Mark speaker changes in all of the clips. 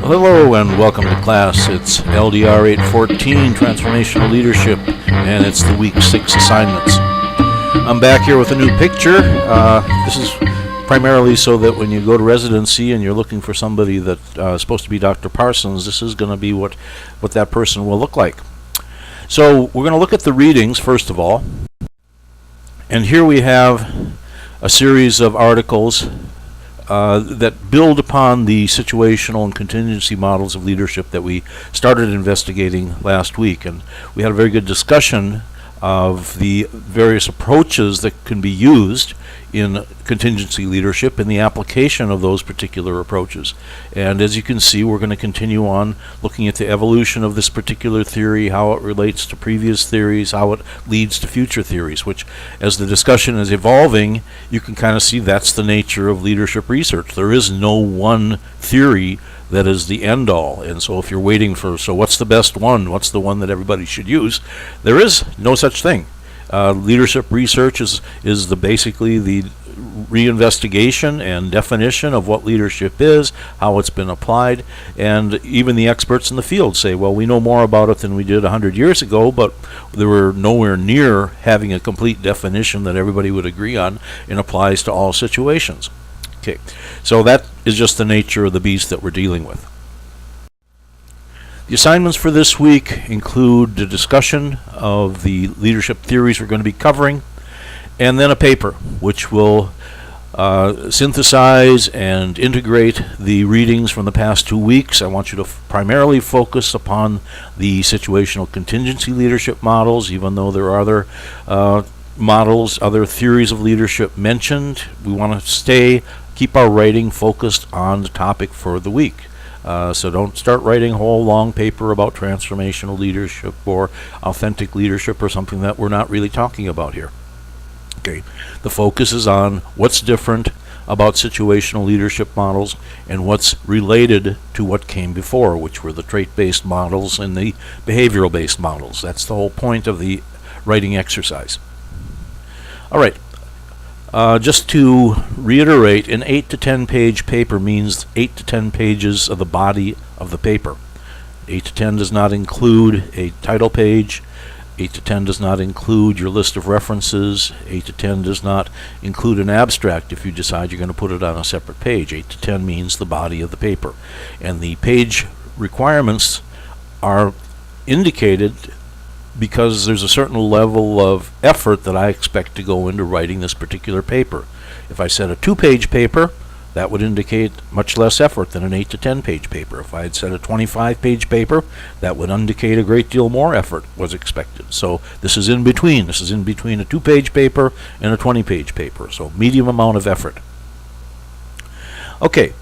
Speaker 1: Hello and welcome to class. It's LDR814, Transformational Leadership, and it's the week 6 assignments. I'm back here with a new picture. This is primarily so that when you go to residency and you're looking for somebody that is supposed to be Dr. Parsons, this is going to be what that person will look like. So we're going to look at the readings first of all. And here we have a series of articles that build upon the situational and contingency models of leadership that we started investigating last week. And we had a very good discussion of the various approaches that can be used in contingency leadership and the application of those particular approaches. And as you can see, we're going to continue on looking at the evolution of this particular theory, how it relates to previous theories, how it leads to future theories, which as the discussion is evolving, you can kind of see that's the nature of leadership research. There is no one theory that is the end all. And so if you're waiting for, so what's the best one? What's the one that everybody should use? There is no such thing. Leadership research is basically the reinvestigation and definition of what leadership is, how it's been applied, and even the experts in the field say, well, we know more about it than we did 100 years ago, but they were nowhere near having a complete definition that everybody would agree on and applies to all situations. Okay, so that is just the nature of the beast that we're dealing with. The assignments for this week include the discussion of the leadership theories we're going to be covering, and then a paper which will synthesize and integrate the readings from the past 2 weeks. I want you to primarily focus upon the situational contingency leadership models, even though there are other models, other theories of leadership mentioned. We want to keep our writing focused on the topic for the week. So don't start writing a whole long paper about transformational leadership or authentic leadership or something that we're not really talking about here. Okay, the focus is on what's different about situational leadership models and what's related to what came before, which were the trait-based models and the behavioral-based models. That's the whole point of the writing exercise. All right. Just to reiterate, an 8 to 10 page paper means 8 to 10 pages of the body of the paper. 8 to 10 does not include a title page. 8 to 10 does not include your list of references. 8 to 10 does not include an abstract if you decide you're going to put it on a separate page. 8 to 10 means the body of the paper. And the page requirements are indicated because there's a certain level of effort that I expect to go into writing this particular paper. If I said a 2-page paper, that would indicate much less effort than an 8 to 10 page paper. If I had said a 25-page paper, that would indicate a great deal more effort was expected. So this is in between. This is in between a 2-page paper and a 20-page paper. So medium amount of effort. Okay,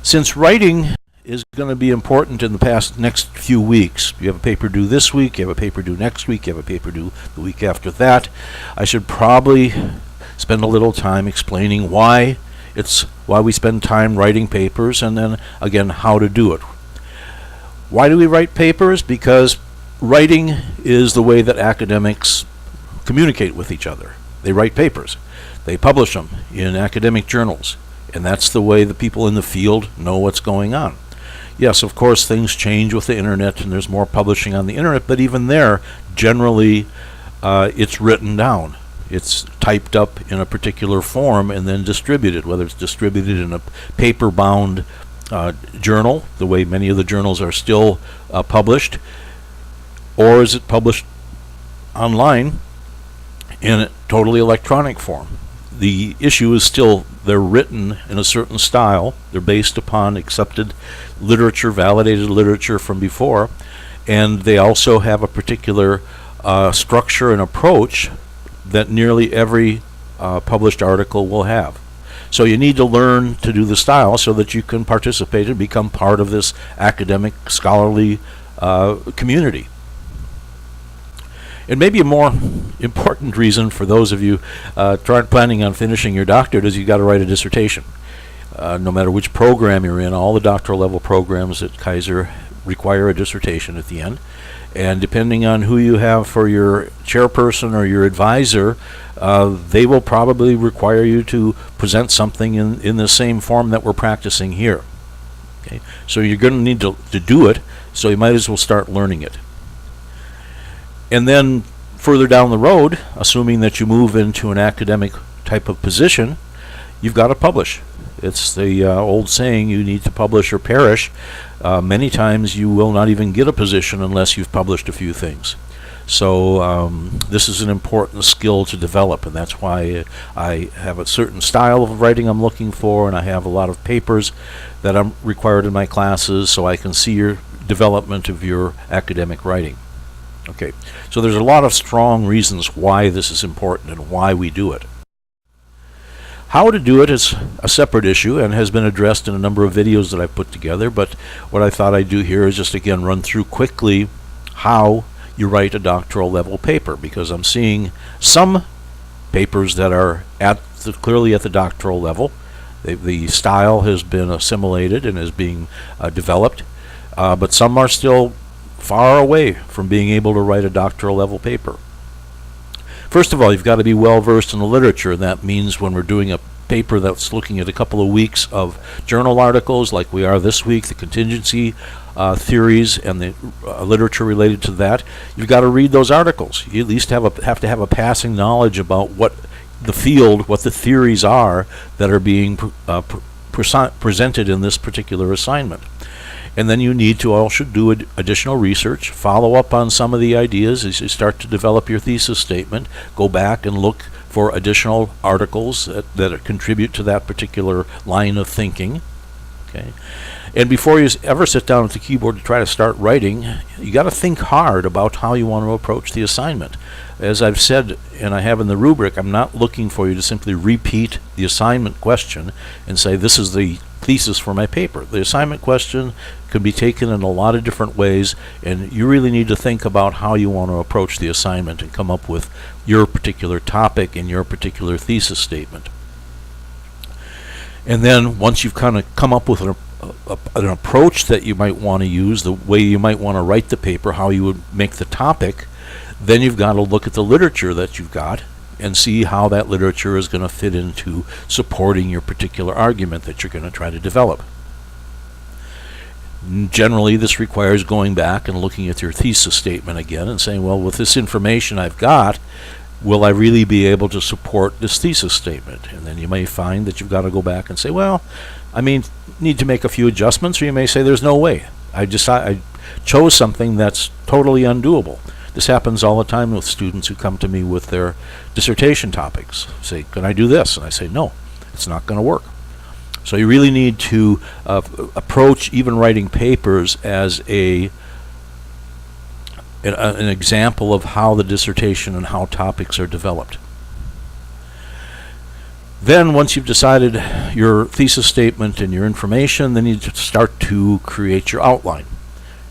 Speaker 1: since writing is going to be important in the next few weeks. You have a paper due this week, you have a paper due next week, you have a paper due the week after that. I should probably spend a little time explaining why we spend time writing papers, and then again how to do it. Why do we write papers? Because writing is the way that academics communicate with each other. They write papers. They publish them in academic journals, and that's the way the people in the field know what's going on. Yes, of course, things change with the internet, and there's more publishing on the internet, but even there, generally, it's written down. It's typed up in a particular form and then distributed, whether it's distributed in a paper-bound journal, the way many of the journals are still published, or is it published online in a totally electronic form. The issue is still they're written in a certain style. They're based upon accepted literature, validated literature from before, and they also have a particular structure and approach that nearly every published article will have. So you need to learn to do the style so that you can participate and become part of this academic, scholarly community. And maybe a more important reason for those of you planning on finishing your doctorate is you've got to write a dissertation. No matter which program you're in, all the doctoral level programs at Kaiser require a dissertation at the end. And depending on who you have for your chairperson or your advisor, they will probably require you to present something in the same form that we're practicing here. Okay, so you're going to need to do it, so you might as well start learning it. And then further down the road, assuming that you move into an academic type of position, you've got to publish. It's the old saying, you need to publish or perish. Many times you will not even get a position unless you've published a few things. So this is an important skill to develop, and that's why I have a certain style of writing I'm looking for, and I have a lot of papers that I'm required in my classes so I can see your development of your academic writing. Okay, so there's a lot of strong reasons why this is important and why we do it. How to do it is a separate issue and has been addressed in a number of videos that I've put together, but what I thought I'd do here is just again run through quickly how you write a doctoral level paper, because I'm seeing some papers that are clearly at the doctoral level. The style has been assimilated and is being developed, but some are still far away from being able to write a doctoral level paper. First of all, you've got to be well versed in the literature, and that means when we're doing a paper that's looking at a couple of weeks of journal articles like we are this week, the contingency theories and the literature related to that, you've got to read those articles. You at least have to have a passing knowledge about what the field, what the theories are that are being presented in this particular assignment. And then you need to also do additional research, follow up on some of the ideas as you start to develop your thesis statement, go back and look for additional articles that contribute to that particular line of thinking. Okay. And before you ever sit down at the keyboard to try to start writing, you got to think hard about how you want to approach the assignment. As I've said, and I have in the rubric, I'm not looking for you to simply repeat the assignment question and say, this is the thesis for my paper. The assignment question could be taken in a lot of different ways, and you really need to think about how you want to approach the assignment and come up with your particular topic and your particular thesis statement. And then once you've kind of come up with an approach that you might want to use, the way you might want to write the paper, how you would make the topic, then you've got to look at the literature that you've got and see how that literature is going to fit into supporting your particular argument that you're going to try to develop. Generally, this requires going back and looking at your thesis statement again and saying, well, with this information I've got, will I really be able to support this thesis statement? And then you may find that you've got to go back and say, well, I need to make a few adjustments, or you may say there's no way. I chose something that's totally undoable. This happens all the time with students who come to me with their dissertation topics. Say, can I do this? And I say, no, it's not going to work. So you really need to approach even writing papers as an example of how the dissertation and how topics are developed. Then once you've decided your thesis statement and your information, then you start to create your outline.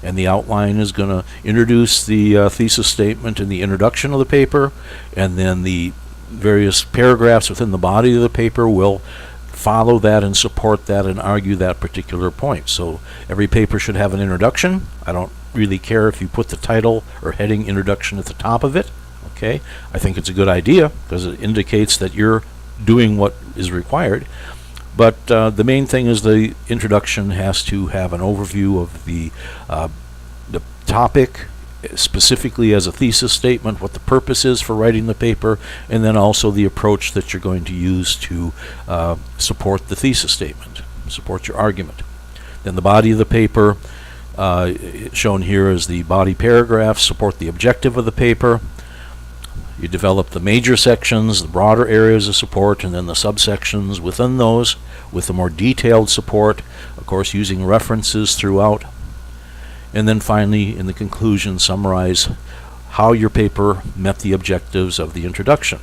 Speaker 1: And the outline is going to introduce the thesis statement and the introduction of the paper, and then the various paragraphs within the body of the paper will follow that and support that and argue that particular point. So every paper should have an introduction. I don't really care if you put the title or heading introduction at the top of it. Okay, I think it's a good idea because it indicates that you're doing what is required. But the main thing is the introduction has to have an overview of the topic, specifically as a thesis statement, what the purpose is for writing the paper, and then also the approach that you're going to use to support the thesis statement, support your argument. Then the body of the paper, shown here as the body paragraphs, support the objective of the paper. You develop the major sections, the broader areas of support, and then the subsections within those with the more detailed support, of course using references throughout. And then finally, in the conclusion, summarize how your paper met the objectives of the introduction.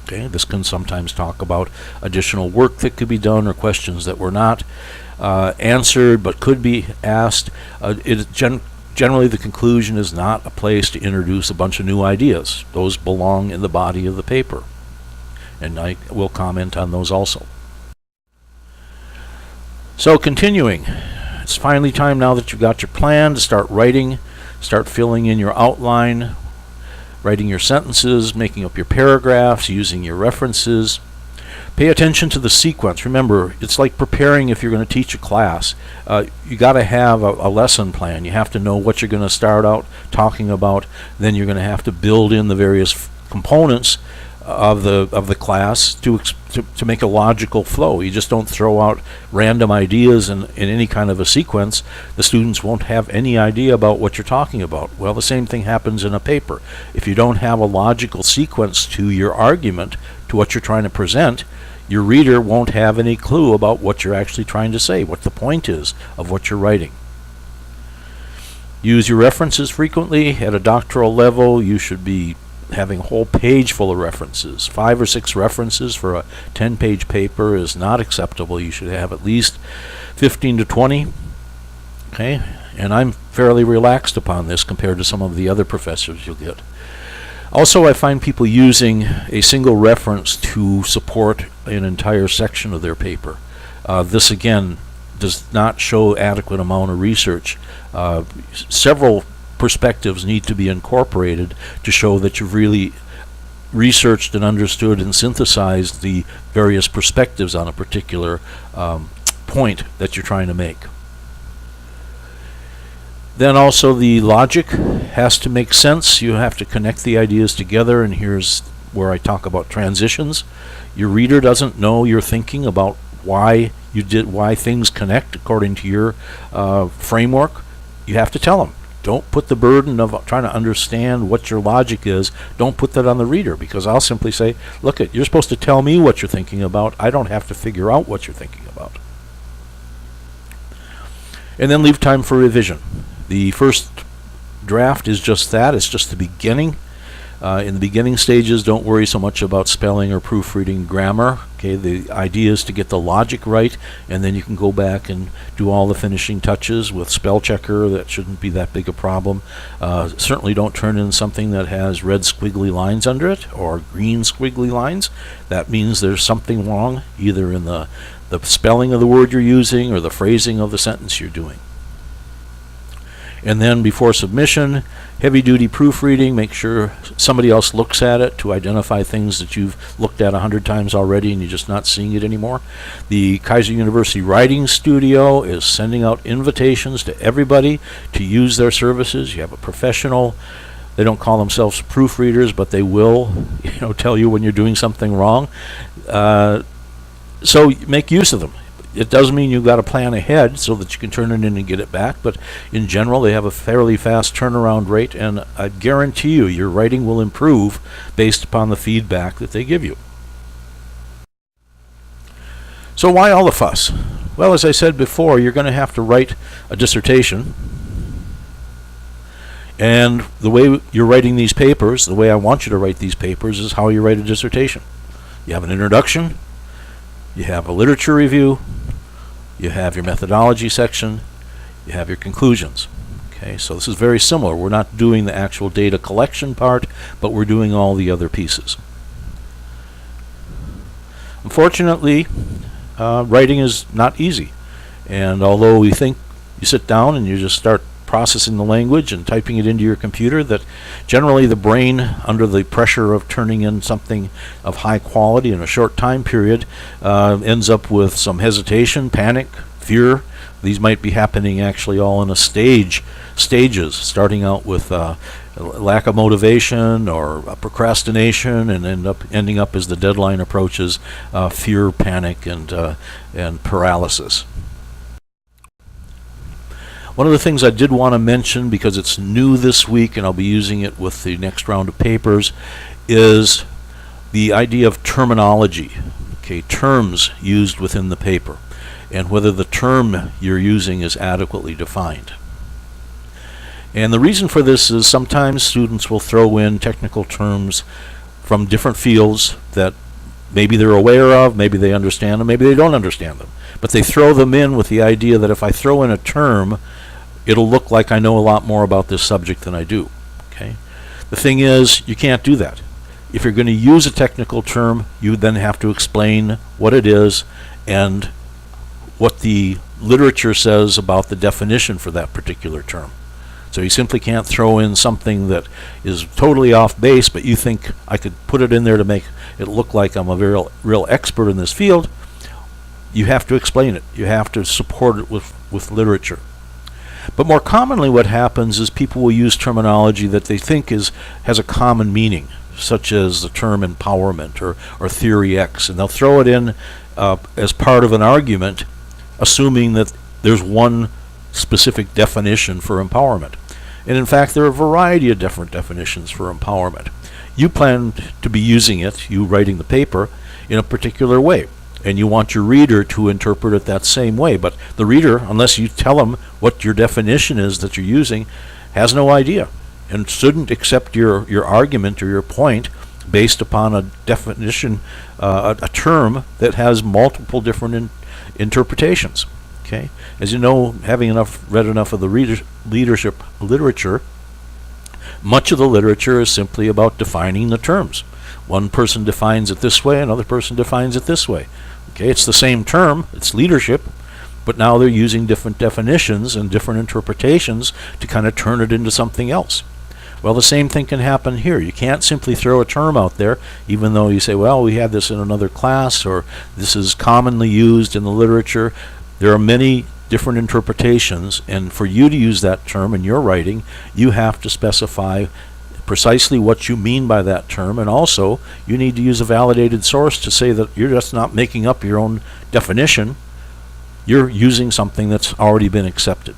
Speaker 1: Okay, this can sometimes talk about additional work that could be done or questions that were not answered but could be asked. Generally, the conclusion is not a place to introduce a bunch of new ideas. Those belong in the body of the paper, and I will comment on those also. So continuing, it's finally time now that you've got your plan to start writing, start filling in your outline, writing your sentences, making up your paragraphs, using your references. Pay attention to the sequence. Remember, it's like preparing if you're going to teach a class. You got to have a lesson plan. You have to know what you're going to start out talking about. Then you're going to have to build in the various components of the class to make a logical flow. You just don't throw out random ideas in any kind of a sequence. The students won't have any idea about what you're talking about. Well, the same thing happens in a paper. If you don't have a logical sequence to your argument, to what you're trying to present, your reader won't have any clue about what you're actually trying to say, what the point is of what you're writing. Use your references frequently. At a doctoral level, you should be having a whole page full of references. 5 or 6 references for a 10-page paper is not acceptable. You should have at least 15 to 20. Okay? And I'm fairly relaxed upon this compared to some of the other professors you'll get. Also, I find people using a single reference to support an entire section of their paper. This, again, does not show adequate amount of research. Several perspectives need to be incorporated to show that you've really researched and understood and synthesized the various perspectives on a particular point that you're trying to make. Then also the logic has to make sense. You have to connect the ideas together, and here's where I talk about transitions. Your reader doesn't know you're thinking about why things connect according to your framework. You have to tell them. Don't put the burden of trying to understand what your logic is. Don't put that on the reader, because I'll simply say, look, you're supposed to tell me what you're thinking about. I don't have to figure out what you're thinking about. And then leave time for revision. The first draft is just that. It's just the beginning. In the beginning stages, don't worry so much about spelling or proofreading grammar. Okay, the idea is to get the logic right, and then you can go back and do all the finishing touches with spell checker. That shouldn't be that big a problem. Certainly don't turn in something that has red squiggly lines under it or green squiggly lines. That means there's something wrong, either in the spelling of the word you're using or the phrasing of the sentence you're doing. And then before submission, heavy-duty proofreading. Make sure somebody else looks at it to identify things that you've looked at 100 times already and you're just not seeing it anymore. The Kaiser University Writing Studio is sending out invitations to everybody to use their services. You have a professional. They don't call themselves proofreaders, but they will, tell you when you're doing something wrong. So make use of them. It does mean you've got to plan ahead so that you can turn it in and get it back, but in general they have a fairly fast turnaround rate, and I guarantee you your writing will improve based upon the feedback that they give you. So why all the fuss? Well, as I said before, you're going to have to write a dissertation, and the way you're writing these papers, the way I want you to write these papers, is how you write a dissertation. You have an introduction, you have a literature review, you have your methodology section, you have your conclusions. Okay, so this is very similar. We're not doing the actual data collection part, but we're doing all the other pieces. Unfortunately, writing is not easy. And although we think you sit down and you just start processing the language and typing it into your computer, that generally the brain, under the pressure of turning in something of high quality in a short time period, ends up with some hesitation, panic, fear. These might be happening actually all in stages, starting out with lack of motivation or procrastination, and ending up as the deadline approaches, fear, panic, and paralysis. One of the things I did want to mention, because it's new this week and I'll be using it with the next round of papers, is the idea of terminology. Okay, terms used within the paper, and whether the term you're using is adequately defined. And the reason for this is sometimes students will throw in technical terms from different fields that maybe they're aware of, maybe they understand them, maybe they don't understand them. But they throw them in with the idea that if I throw in a term, it'll look like I know a lot more about this subject than I do. Okay? The thing is, you can't do that. If you're going to use a technical term, you then have to explain what it is and what the literature says about the definition for that particular term. So you simply can't throw in something that is totally off base, but you think I could put it in there to make it look like I'm a real expert in this field, you have to explain it. You have to support it with literature. But more commonly what happens is people will use terminology that they think has a common meaning, such as the term empowerment or theory X, and they'll throw it in as part of an argument, assuming that there's one specific definition for empowerment. And in fact, there are a variety of different definitions for empowerment. You plan to be using it, you writing the paper, in a particular way, and you want your reader to interpret it that same way. But the reader, unless you tell them what your definition is that you're using, has no idea and shouldn't accept your argument or your point based upon a definition, a term that has multiple different interpretations. Okay, as you know, having read enough of the leadership literature, much of the literature is simply about defining the terms. One person defines it this way, another person defines it this way. Okay, it's the same term, it's leadership, but now they're using different definitions and different interpretations to kind of turn it into something else. Well, the same thing can happen here. You can't simply throw a term out there, even though you say, well, we had this in another class, or this is commonly used in the literature. There are many different interpretations, and for you to use that term in your writing, you have to specify precisely what you mean by that term, and also you need to use a validated source to say that you're just not making up your own definition. You're using something that's already been accepted.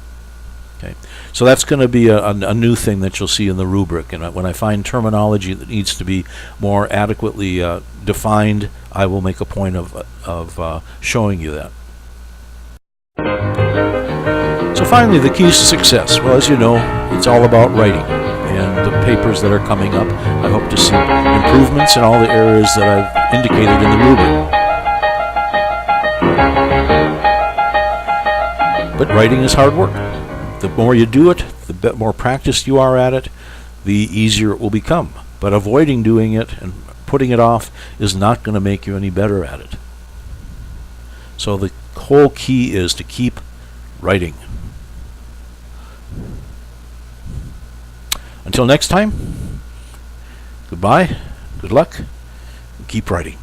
Speaker 1: Okay, so that's going to be a new thing that you'll see in the rubric, and when I find terminology that needs to be more adequately defined, I will make a point of showing you that. So finally, the keys to success. Well, as you know, it's all about writing. And the papers that are coming up, I hope to see improvements in all the areas that I've indicated in the rubric. But writing is hard work. The more you do it, the more practiced you are at it, the easier it will become. But avoiding doing it and putting it off is not going to make you any better at it. So the whole key is to keep writing. Until next time, goodbye, good luck, and keep writing.